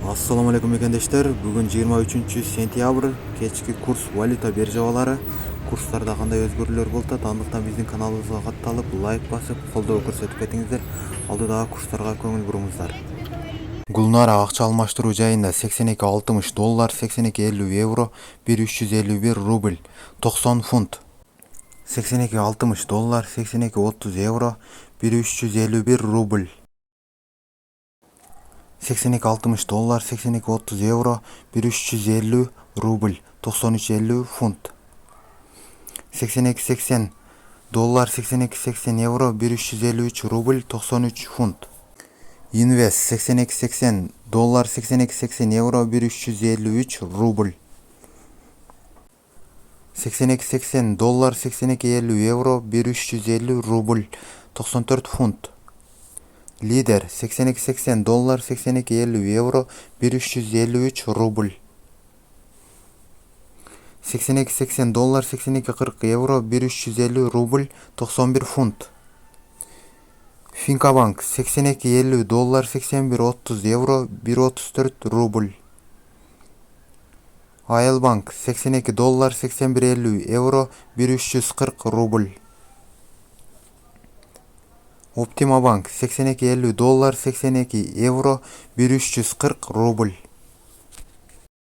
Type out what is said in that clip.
Assalamu alaikum ekендештер. Бүгін 23 сентябрь кечки курс валюта биржалары курстарда кандай өзгөрүүлөр болуп атат. Андыктан биздин каналыбызга катталып, лайк басып, колдоо көрсөтүп кетиңиздер. Алдыдагы курстарга көңүл буруңуздар. Гулнара акча алмаштыруу жайында 82.60 доллар, 82.50 евро, 1351 рубль, 90 фунт. 82.60 доллар, 82.30 евро, 1351 рубль. 82.60 доллар, 82.30 евро, 1350 рубль, 93.50 фунт. 82.80 доллар, 82.80 евро, 1353 рубль, 93 фунт. Инвест 82.80 доллар, 82.80 евро, 1353 рубль. 82.80 доллар, 82.50 евро, 1350 рубль, 94 фунт. Лидер 82.80 доллар, 82.50 евро, 1353 рубль. 82.80 доллар, 82.40 евро, 1350 рубль, 91 фунт. Финкабанк 82.50 доллар, 81.30 евро, 1.34 рубль. Айлбанк 82 доллар, 81.50 евро, 1340 рубль. Оптима банк 82.50 доллар, 82 евро, 1340 рубль.